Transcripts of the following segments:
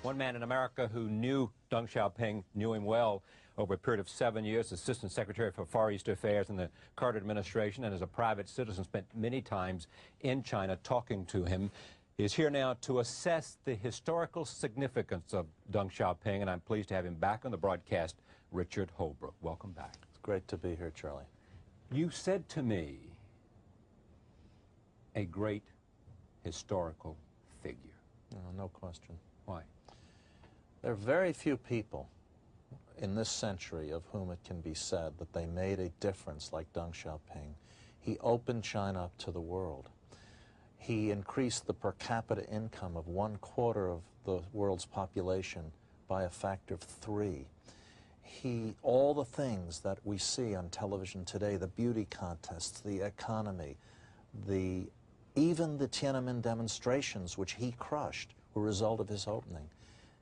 One man in America who knew Deng Xiaoping, knew him well over a period of 7 years, Assistant Secretary for Far East Affairs in the Carter administration, and as a private citizen spent many times in China talking to him, is here now to assess the historical significance of Deng Xiaoping, and I'm pleased to have him back on the broadcast, Richard Holbrooke. Welcome back. It's great to be here, Charlie. You said to me, a great historical figure. No question. Why? There are very few people in this century of whom it can be said that they made a difference like Deng Xiaoping. He opened China up to the world. He increased the per capita income of 1/4 of the world's population by a factor of 3. All the things that we see on television today, the beauty contests, the economy, even the Tiananmen demonstrations, which he crushed, were a result of his opening.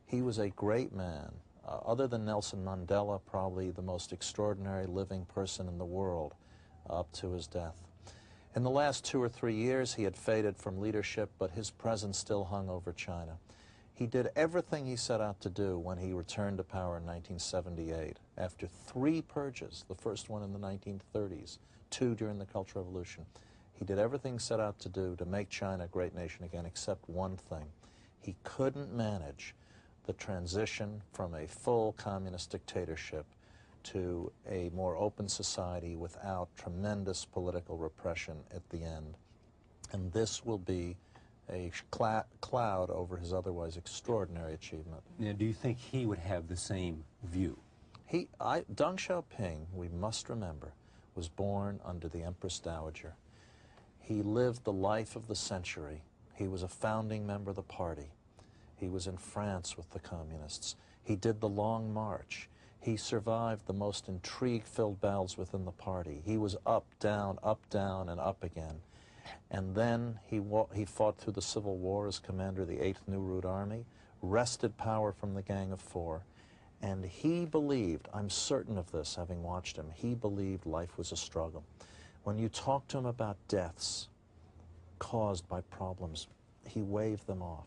He was a great man. Other than Nelson Mandela, probably the most extraordinary living person in the world up to his death. In the last 2 or 3 years, he had faded from leadership, but his presence still hung over China. He did everything he set out to do when he returned to power in 1978. After 3 purges, the first one in the 1930s, 2 during the Cultural Revolution, he did everything he set out to do to make China a great nation again, except one thing. He couldn't manage the transition from a full communist dictatorship to a more open society without tremendous political repression at the end. And this will be a cloud over his otherwise extraordinary achievement. Now, do you think he would have the same view? Deng Xiaoping, we must remember, was born under the Empress Dowager. He lived the life of the century. He was a founding member of the party. He was in France with the communists. He did the Long March. He survived the most intrigue-filled battles within the party. He was up, down, and up again. And then he fought through the Civil War as commander of the 8th New Route Army, wrested power from the Gang of Four, and he believed, I'm certain of this, having watched him, he believed life was a struggle. When you talk to him about deaths caused by problems, he waved them off.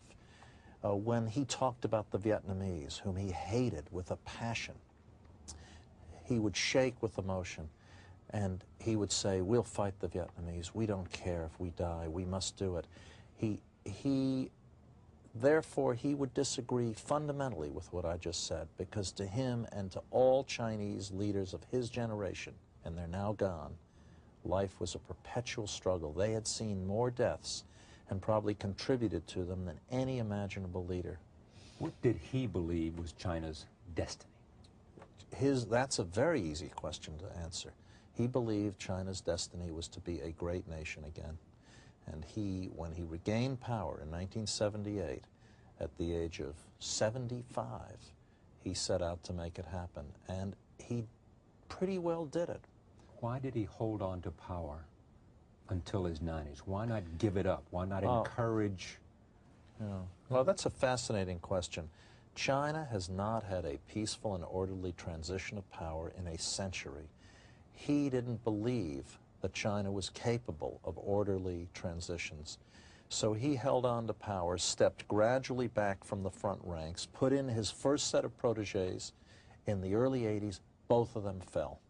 When he talked about the Vietnamese, whom he hated with a passion, he would shake with emotion, and he would say, we'll fight the Vietnamese. We don't care if we die. We must do it. Therefore, he would disagree fundamentally with what I just said, because to him and to all Chinese leaders of his generation, and they're now gone, life was a perpetual struggle. They had seen more deaths and probably contributed to them than any imaginable leader. What did he believe was China's destiny? That's a very easy question to answer. He believed China's destiny was to be a great nation again. And when he regained power in 1978, at the age of 75, he set out to make it happen. And he pretty well did it. Why did he hold on to power until his 90s? Why not give it up? Why not encourage? Well, that's a fascinating question. China has not had a peaceful and orderly transition of power in a century. He didn't believe that China was capable of orderly transitions. So he held on to power, stepped gradually back from the front ranks, put in his first set of protégés in the early 80s. Both of them fell.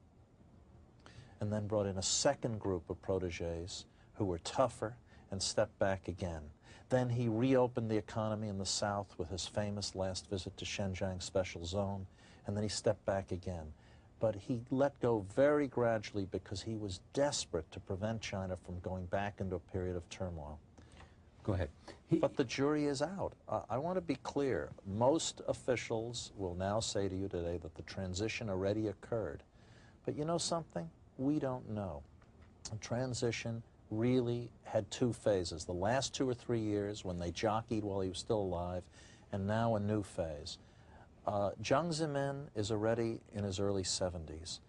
And then brought in a second group of protégés who were tougher and stepped back again. Then he reopened the economy in the South with his famous last visit to Xinjiang Special Zone, and then he stepped back again. But he let go very gradually because he was desperate to prevent China from going back into a period of turmoil. Go ahead. But the jury is out. I want to be clear. Most officials will now say to you today that the transition already occurred. But you know something? We don't know. The transition really had 2 phases. The last 2 or 3 years when they jockeyed while he was still alive, and now a new phase. Jiang Zemin is already in his early 70s.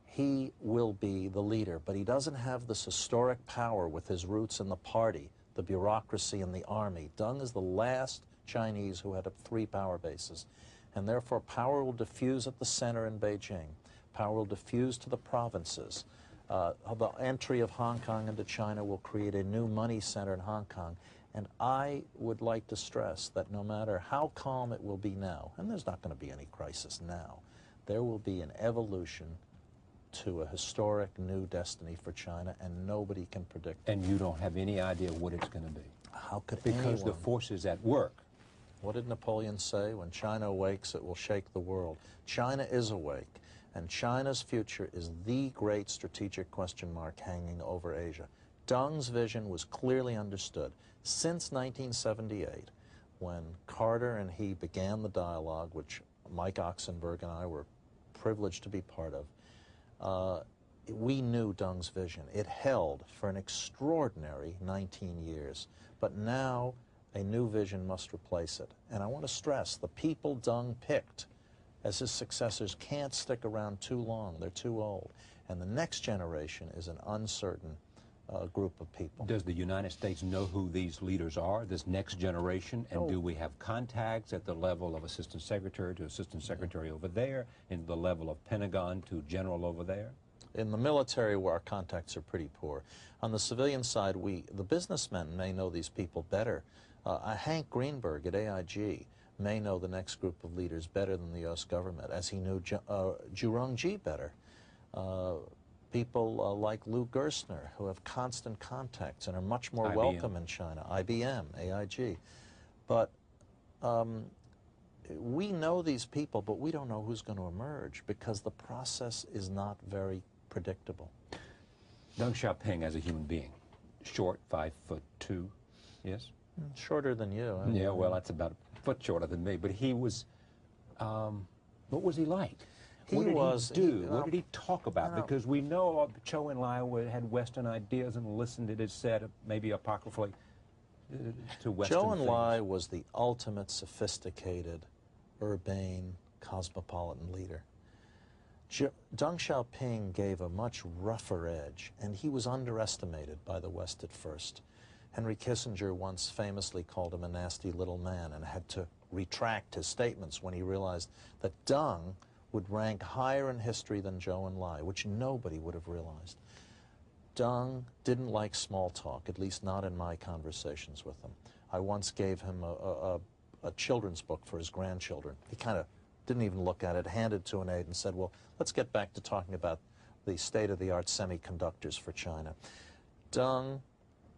He will be the leader, but he doesn't have this historic power with his roots in the party, the bureaucracy, and the army. Deng is the last Chinese who had 3 power bases, and therefore power will diffuse at the center in Beijing. Power will diffuse to the provinces. The entry of Hong Kong into China will create a new money center in Hong Kong. And I would like to stress that no matter how calm it will be now, and there's not going to be any crisis now, there will be an evolution to a historic new destiny for China, and nobody can predict it. And you don't have any idea what it's going to be? How could Because anyone? the forces at work. What did Napoleon say? When China awakes, it will shake the world. China is awake, and China's future is the great strategic question mark hanging over Asia. Deng's vision was clearly understood. Since 1978, when Carter and he began the dialogue, which Mike Oxenberg and I were privileged to be part of, we knew Deng's vision. It held for an extraordinary 19 years. But now a new vision must replace it. And I want to stress, the people Deng picked as his successors can't stick around too long. They're too old. And the next generation is an uncertain group of people. Does the United States know who these leaders are, this next generation? And do we have contacts at the level of Assistant Secretary to Assistant Secretary over there, in the level of Pentagon to General over there? In the military, where our contacts are pretty poor. On the civilian side, the businessmen may know these people better. Hank Greenberg at AIG may know the next group of leaders better than the U.S. government, as he knew Zhurongji better. People like Lou Gerstner, who have constant contacts and are much more welcome in China. IBM, AIG. But we know these people, but we don't know who's going to emerge because the process is not very predictable. Deng Xiaoping as a human being, short, 5'2", yes? Shorter than you. Yeah, well, that's about a foot shorter than me. But he was, what was he like? What did he do? What did he talk about? Because we know Zhou Enlai had Western ideas and listened, it is said, maybe apocryphally, to Western Zhou Enlai was the ultimate sophisticated, urbane, cosmopolitan leader. Deng Xiaoping gave a much rougher edge, and he was underestimated by the West at first. Henry Kissinger once famously called him a nasty little man and had to retract his statements when he realized that Deng would rank higher in history than Zhou Enlai, which nobody would have realized. Deng didn't like small talk, at least not in my conversations with him. I once gave him a children's book for his grandchildren. He kind of didn't even look at it, handed it to an aide and said, well, let's get back to talking about the state-of-the-art semiconductors for China. Deng,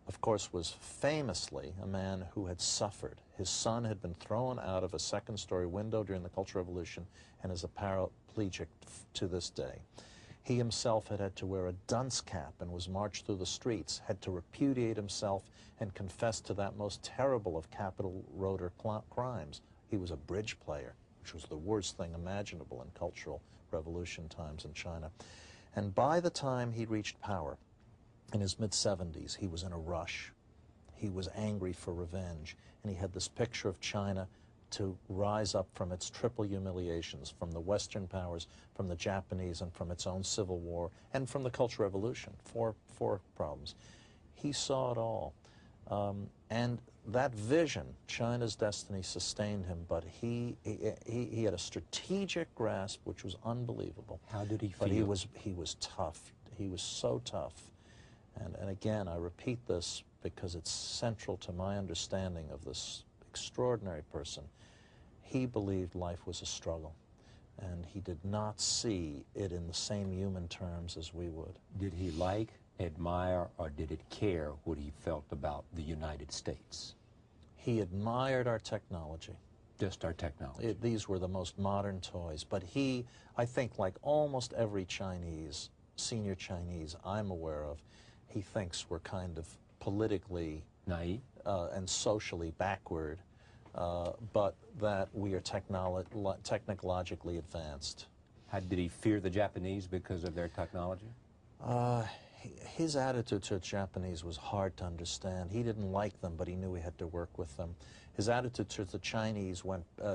of course, was famously a man who had suffered. His son had been thrown out of a second-story window during the Cultural Revolution and is a paraplegic to this day. He himself had to wear a dunce cap and was marched through the streets, had to repudiate himself and confess to that most terrible of capital rotor crimes. He was a bridge player, which was the worst thing imaginable in Cultural Revolution times in China. And by the time he reached power, in his mid-70s, he was in a rush. He was angry for revenge, and he had this picture of China to rise up from its triple humiliations, from the Western powers, from the Japanese, and from its own civil war, and from the Cultural Revolution. Four problems. He saw it all. And that vision, China's destiny, sustained him, but he had a strategic grasp which was unbelievable. How did he feel? But he was tough. He was so tough. And again, I repeat this because it's central to my understanding of this extraordinary person. He believed life was a struggle, and he did not see it in the same human terms as we would. Did he like, admire, or did it care what he felt about the United States? He admired our technology. Just our technology. These were the most modern toys. But he, I think, like almost every Chinese, senior Chinese I'm aware of, he thinks we're kind of politically naive and socially backward, but that we are technologically advanced. Did he fear the Japanese because of their technology? His attitude to the Japanese was hard to understand. He didn't like them, but he knew he had to work with them. His attitude towards the Chinese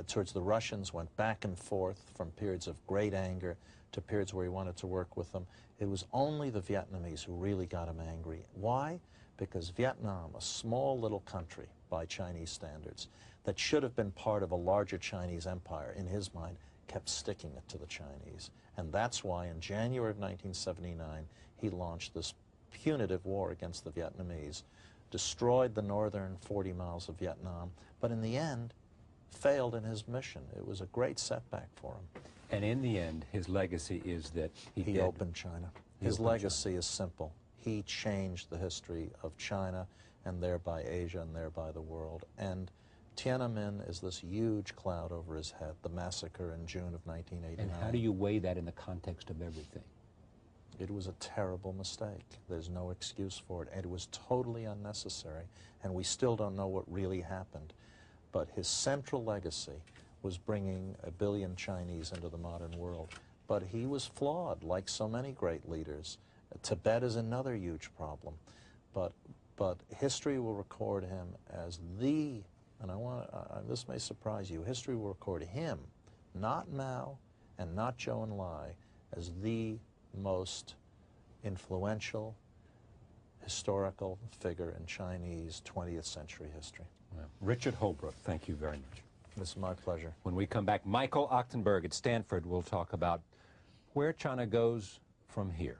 towards the Russians went back and forth from periods of great anger to periods where he wanted to work with them. It was only the Vietnamese who really got him angry. Why? Because Vietnam, a small little country by Chinese standards, that should have been part of a larger Chinese empire, in his mind, kept sticking it to the Chinese. And that's why in January of 1979, he launched this punitive war against the Vietnamese, destroyed the northern 40 miles of Vietnam, but in the end, failed in his mission. It was a great setback for him. And in the end, his legacy is that he opened China. His legacy is simple. He changed the history of China and thereby Asia and thereby the world. And Tiananmen is this huge cloud over his head, the massacre in June of 1989. And how do you weigh that in the context of everything? It was a terrible mistake. There's no excuse for it. And it was totally unnecessary. And we still don't know what really happened. But his central legacy was bringing 1 billion Chinese into the modern world. But he was flawed, like so many great leaders. Tibet is another huge problem. But history will record him as the, and this may surprise you, history will record him, not Mao and not Zhou Enlai, as the most influential historical figure in Chinese 20th century history. Well, Richard Holbrooke, thank you very much. This is my pleasure. When we come back, Michael Ochtenberg at Stanford will talk about where China goes from here.